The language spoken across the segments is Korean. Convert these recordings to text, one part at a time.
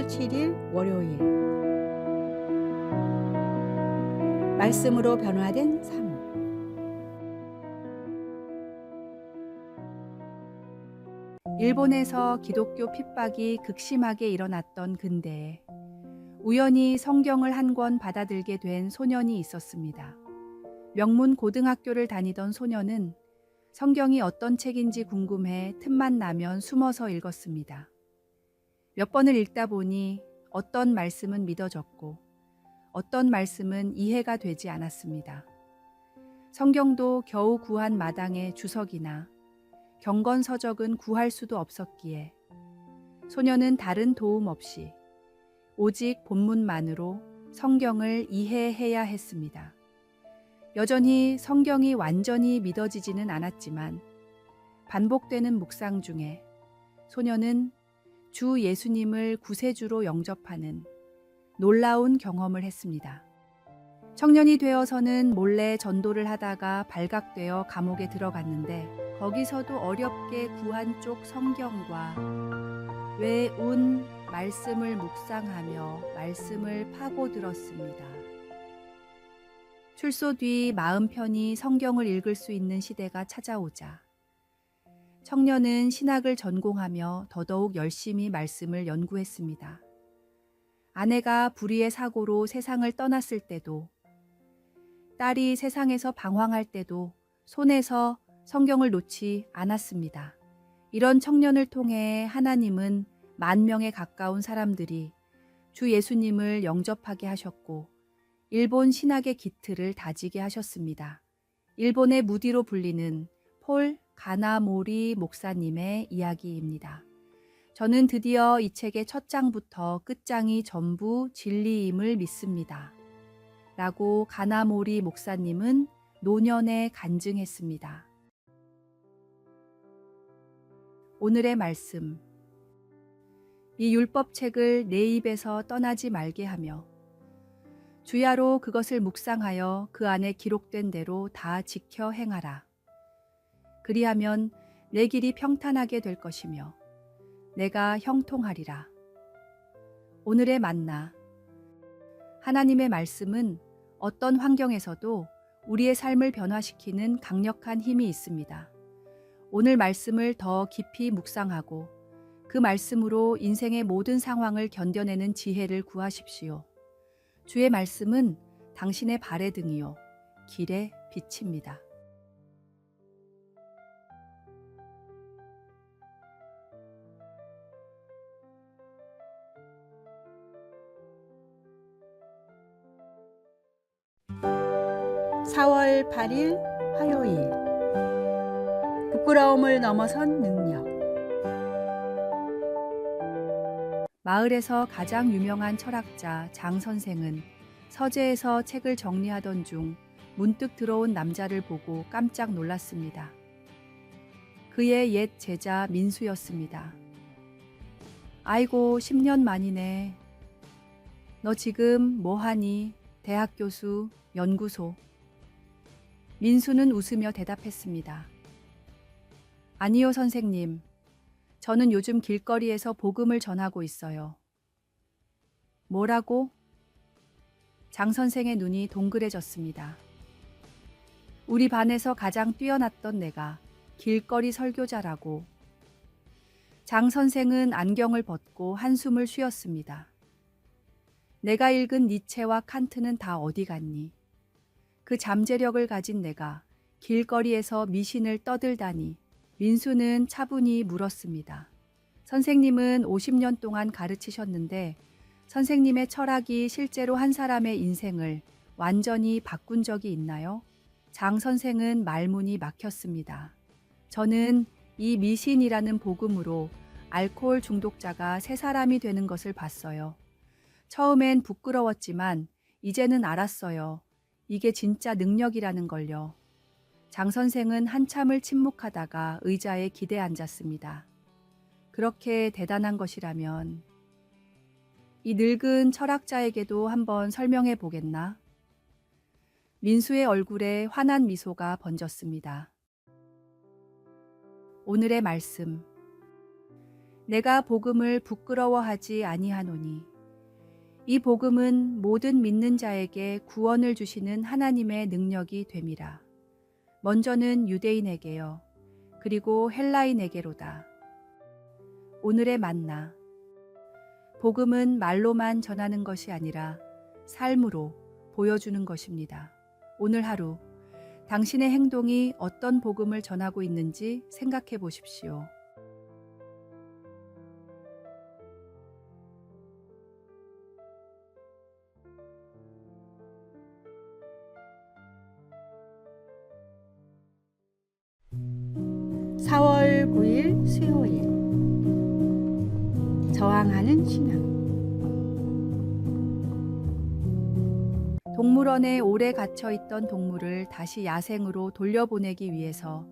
4월 7일 월요일 말씀으로 변화된 삶. 일본에서 기독교 핍박이 극심하게 일어났던 근대에 우연히 성경을 한 권 받아들게 된 소년이 있었습니다. 명문 고등학교를 다니던 소년은 성경이 어떤 책인지 궁금해 틈만 나면 숨어서 읽었습니다. 몇 번을 읽다 보니 어떤 말씀은 믿어졌고 어떤 말씀은 이해가 되지 않았습니다. 성경도 겨우 구한 마당의 주석이나 경건서적은 구할 수도 없었기에 소년은 다른 도움 없이 오직 본문만으로 성경을 이해해야 했습니다. 여전히 성경이 완전히 믿어지지는 않았지만 반복되는 묵상 중에 소년은 주 예수님을 구세주로 영접하는 놀라운 경험을 했습니다. 청년이 되어서는 몰래 전도를 하다가 발각되어 감옥에 들어갔는데 거기서도 어렵게 구한 쪽 성경과 외운 말씀을 묵상하며 말씀을 파고들었습니다. 출소 뒤 마음 편히 성경을 읽을 수 있는 시대가 찾아오자 청년은 신학을 전공하며 더더욱 열심히 말씀을 연구했습니다. 아내가 불의의 사고로 세상을 떠났을 때도, 딸이 세상에서 방황할 때도 손에서 성경을 놓지 않았습니다. 이런 청년을 통해 하나님은 10,000명에 가까운 사람들이 주 예수님을 영접하게 하셨고 일본 신학의 기틀을 다지게 하셨습니다. 일본의 무디로 불리는 폴 가나모리 목사님의 이야기입니다. 저는 드디어 이 책의 첫 장부터 끝장이 전부 진리임을 믿습니다. 라고 가나모리 목사님은 노년에 간증했습니다. 오늘의 말씀. 이 율법책을 내 입에서 떠나지 말게 하며 주야로 그것을 묵상하여 그 안에 기록된 대로 다 지켜 행하라. 그리하면 내 길이 평탄하게 될 것이며 내가 형통하리라. 오늘의 만나. 하나님의 말씀은 어떤 환경에서도 우리의 삶을 변화시키는 강력한 힘이 있습니다. 오늘 말씀을 더 깊이 묵상하고 그 말씀으로 인생의 모든 상황을 견뎌내는 지혜를 구하십시오. 주의 말씀은 당신의 발의 등이요 길의 빛입니다. (4월 8일) 화요일 부끄러움을 넘어선 능력. 마을에서 가장 유명한 철학자 장 선생은 서재에서 책을 정리하던 중 문득 들어온 남자를 보고 깜짝 놀랐습니다. 그의 옛 제자 민수였습니다. 아이고 10년 만이네. 너 지금 뭐하니? 대학 교수, 연구소. 민수는 웃으며 대답했습니다. 아니요 선생님. 저는 요즘 길거리에서 복음을 전하고 있어요. 뭐라고? 장 선생의 눈이 동그래졌습니다. 우리 반에서 가장 뛰어났던 내가 길거리 설교자라고. 장 선생은 안경을 벗고 한숨을 쉬었습니다. 내가 읽은 니체와 칸트는 다 어디 갔니? 그 잠재력을 가진 내가 길거리에서 미신을 떠들다니. 민수는 차분히 물었습니다. 선생님은 50년 동안 가르치셨는데 선생님의 철학이 실제로 한 사람의 인생을 완전히 바꾼 적이 있나요? 장 선생은 말문이 막혔습니다. 저는 이 미신이라는 복음으로 알코올 중독자가 새 사람이 되는 것을 봤어요. 처음엔 부끄러웠지만 이제는 알았어요. 이게 진짜 능력이라는 걸요. 장 선생은 한참을 침묵하다가 의자에 기대 앉았습니다. 그렇게 대단한 것이라면 이 늙은 철학자에게도 한번 설명해 보겠나? 민수의 얼굴에 환한 미소가 번졌습니다. 오늘의 말씀. 내가 복음을 부끄러워하지 아니하노니 이 복음은 모든 믿는 자에게 구원을 주시는 하나님의 능력이 됨이라. 먼저는 유대인에게요, 그리고 헬라인에게로다. 오늘의 만나. 복음은 말로만 전하는 것이 아니라 삶으로 보여주는 것입니다. 오늘 하루 당신의 행동이 어떤 복음을 전하고 있는지 생각해 보십시오. (4월 9일) 수요일. 저항하는 신앙. 동물원에 오래 갇혀 있던 동물을 다시 야생으로 돌려보내기 위해서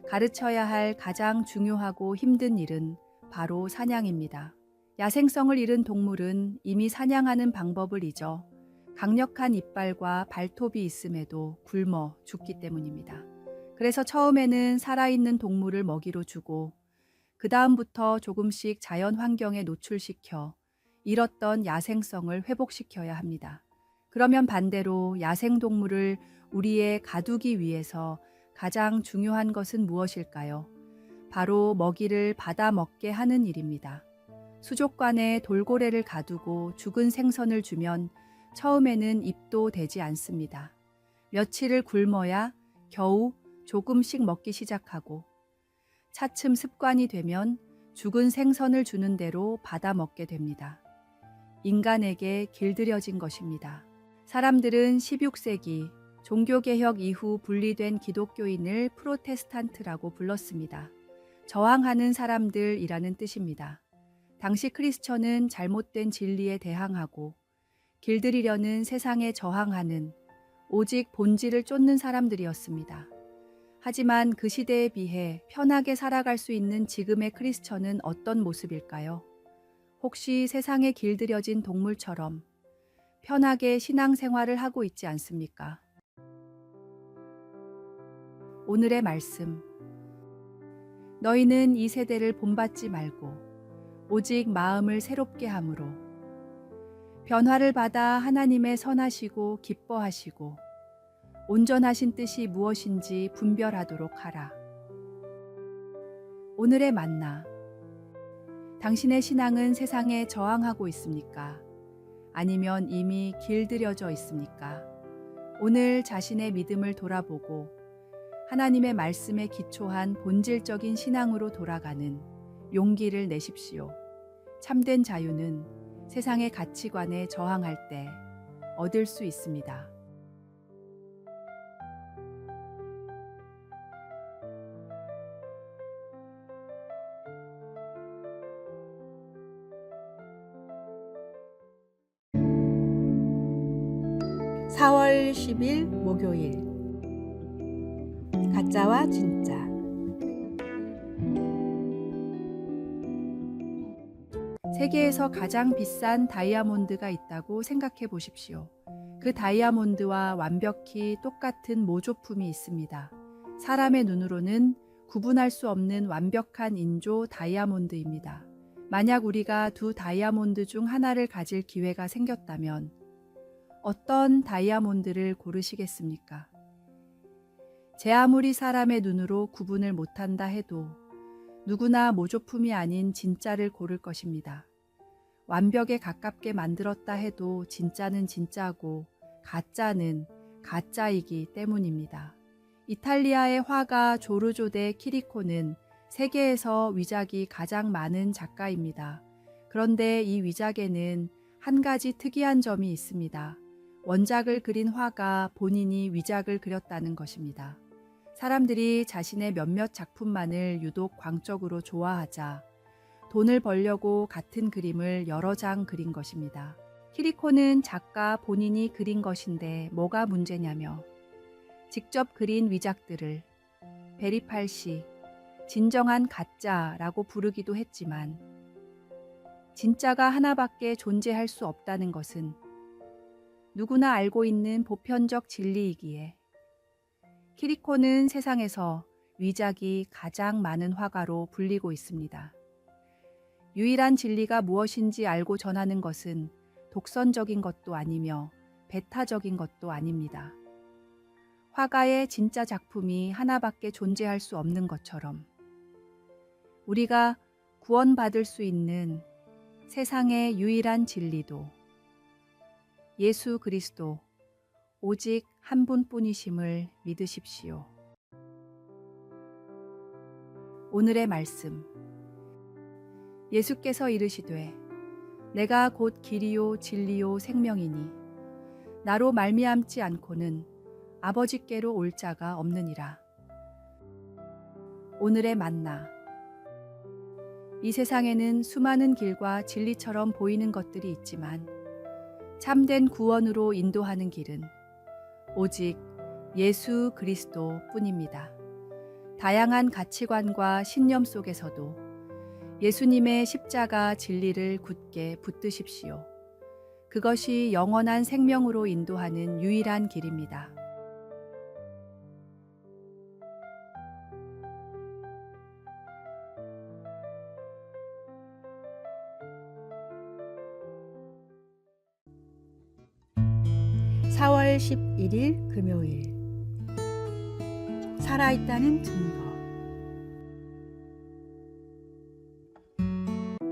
가르쳐야 할 가장 중요하고 힘든 일은 바로 사냥입니다. 야생성을 잃은 동물은 이미 사냥하는 방법을 잊어 강력한 이빨과 발톱이 있음에도 굶어 죽기 때문입니다. 그래서 처음에는 살아있는 동물을 먹이로 주고 그 다음부터 조금씩 자연 환경에 노출시켜 잃었던 야생성을 회복시켜야 합니다. 그러면 반대로 야생동물을 우리의 가두기 위해서 가장 중요한 것은 무엇일까요? 바로 먹이를 받아 먹게 하는 일입니다. 수족관에 돌고래를 가두고 죽은 생선을 주면 처음에는 입도 대지 않습니다. 며칠을 굶어야 겨우 조금씩 먹기 시작하고 차츰 습관이 되면 죽은 생선을 주는 대로 받아 먹게 됩니다. 인간에게 길들여진 것입니다. 사람들은 16세기 종교개혁 이후 분리된 기독교인을 프로테스탄트라고 불렀습니다. 저항하는 사람들이라는 뜻입니다. 당시 크리스천은 잘못된 진리에 대항하고 길들이려는 세상에 저항하는 오직 본질을 쫓는 사람들이었습니다. 하지만 그 시대에 비해 편하게 살아갈 수 있는 지금의 크리스천은 어떤 모습일까요? 혹시 세상에 길들여진 동물처럼 편하게 신앙생활을 하고 있지 않습니까? 오늘의 말씀. 너희는 이 세대를 본받지 말고 오직 마음을 새롭게 함으로 변화를 받아 하나님의 선하시고 기뻐하시고 온전하신 뜻이 무엇인지 분별하도록 하라. 오늘의 만나. 당신의 신앙은 세상에 저항하고 있습니까? 아니면 이미 길들여져 있습니까? 오늘 자신의 믿음을 돌아보고 하나님의 말씀에 기초한 본질적인 신앙으로 돌아가는 용기를 내십시오. 참된 자유는 세상의 가치관에 저항할 때 얻을 수 있습니다. (4월 10일) 목요일. 가짜와 진짜. 세계에서 가장 비싼 다이아몬드가 있다고 생각해 보십시오. 그 다이아몬드와 완벽히 똑같은 모조품이 있습니다. 사람의 눈으로는 구분할 수 없는 완벽한 인조 다이아몬드입니다. 만약 우리가 두 다이아몬드 중 하나를 가질 기회가 생겼다면 어떤 다이아몬드를 고르시겠습니까? 제 아무리 사람의 눈으로 구분을 못한다 해도 누구나 모조품이 아닌 진짜를 고를 것입니다. 완벽에 가깝게 만들었다 해도 진짜는 진짜고 가짜는 가짜이기 때문입니다. 이탈리아의 화가 조르조 데 키리코는 세계에서 위작이 가장 많은 작가입니다. 그런데 이 위작에는 한 가지 특이한 점이 있습니다. 원작을 그린 화가 본인이 위작을 그렸다는 것입니다. 사람들이 자신의 몇몇 작품만을 유독 광적으로 좋아하자 돈을 벌려고 같은 그림을 여러 장 그린 것입니다. 키리코는 작가 본인이 그린 것인데 뭐가 문제냐며 직접 그린 위작들을 베리팔시, 진정한 가짜라고 부르기도 했지만 진짜가 하나밖에 존재할 수 없다는 것은 누구나 알고 있는 보편적 진리이기에 키리코는 세상에서 위작이 가장 많은 화가로 불리고 있습니다. 유일한 진리가 무엇인지 알고 전하는 것은 독선적인 것도 아니며 배타적인 것도 아닙니다. 화가의 진짜 작품이 하나밖에 존재할 수 없는 것처럼 우리가 구원받을 수 있는 세상의 유일한 진리도 예수 그리스도 오직 한 분뿐이심을 믿으십시오. 오늘의 말씀. 예수께서 이르시되 내가 곧 길이요 진리요 생명이니 나로 말미암지 않고는 아버지께로 올 자가 없느니라. 오늘의 만나. 이 세상에는 수많은 길과 진리처럼 보이는 것들이 있지만 참된 구원으로 인도하는 길은 오직 예수 그리스도 뿐입니다. 다양한 가치관과 신념 속에서도 예수님의 십자가 진리를 굳게 붙드십시오. 그것이 영원한 생명으로 인도하는 유일한 길입니다. (4월 11일) 금요일. 살아있다는 증거.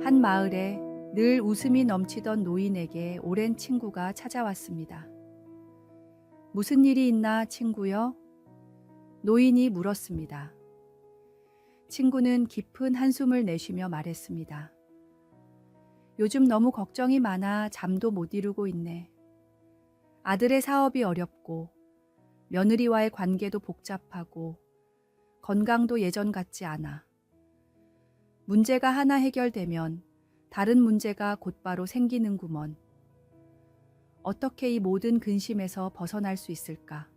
한 마을에 늘 웃음이 넘치던 노인에게 오랜 친구가 찾아왔습니다. 무슨 일이 있나 친구여? 노인이 물었습니다. 친구는 깊은 한숨을 내쉬며 말했습니다. 요즘 너무 걱정이 많아 잠도 못 이루고 있네. 아들의 사업이 어렵고 며느리와의 관계도 복잡하고 건강도 예전 같지 않아. 문제가 하나 해결되면 다른 문제가 곧바로 생기는구먼. 어떻게 이 모든 근심에서 벗어날 수 있을까?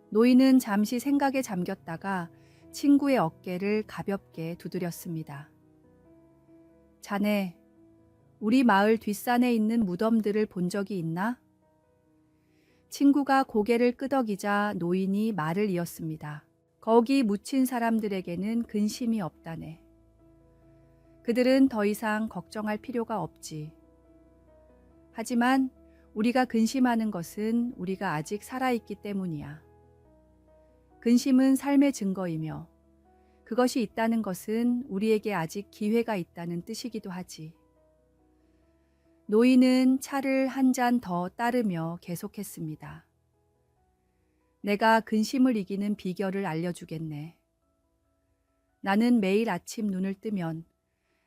노인은 잠시 생각에 잠겼다가 친구의 어깨를 가볍게 두드렸습니다. 자네, 우리 마을 뒷산에 있는 무덤들을 본 적이 있나? 친구가 고개를 끄덕이자 노인이 말을 이었습니다. 거기 묻힌 사람들에게는 근심이 없다네. 그들은 더 이상 걱정할 필요가 없지. 하지만 우리가 근심하는 것은 우리가 아직 살아있기 때문이야. 근심은 삶의 증거이며 그것이 있다는 것은 우리에게 아직 기회가 있다는 뜻이기도 하지. 노인은 차를 한 잔 더 따르며 계속했습니다. 내가 근심을 이기는 비결을 알려주겠네. 나는 매일 아침 눈을 뜨면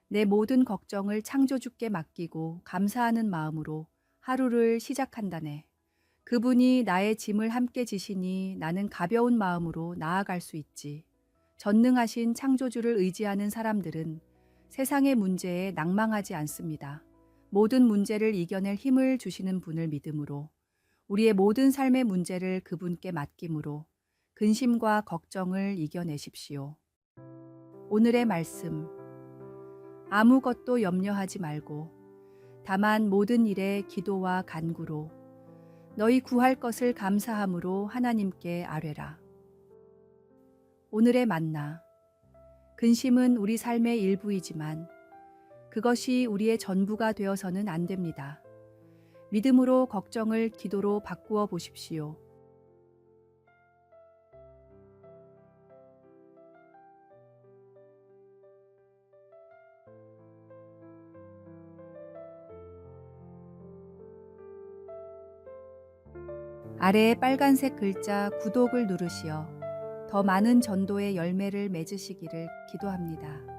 내 모든 걱정을 창조주께 맡기고 감사하는 마음으로 하루를 시작한다네. 그분이 나의 짐을 함께 지시니 나는 가벼운 마음으로 나아갈 수 있지. 전능하신 창조주를 의지하는 사람들은 세상의 문제에 낭망하지 않습니다. 모든 문제를 이겨낼 힘을 주시는 분을 믿음으로 우리의 모든 삶의 문제를 그분께 맡김으로 근심과 걱정을 이겨내십시오. 오늘의 말씀. 아무것도 염려하지 말고 다만 모든 일에 기도와 간구로 너희 구할 것을 감사함으로 하나님께 아뢰라. 오늘의 만나. 근심은 우리 삶의 일부이지만 그것이 우리의 전부가 되어서는 안 됩니다. 믿음으로 걱정을 기도로 바꾸어 보십시오. 아래에 빨간색 글자 구독을 누르시어 더 많은 전도의 열매를 맺으시기를 기도합니다.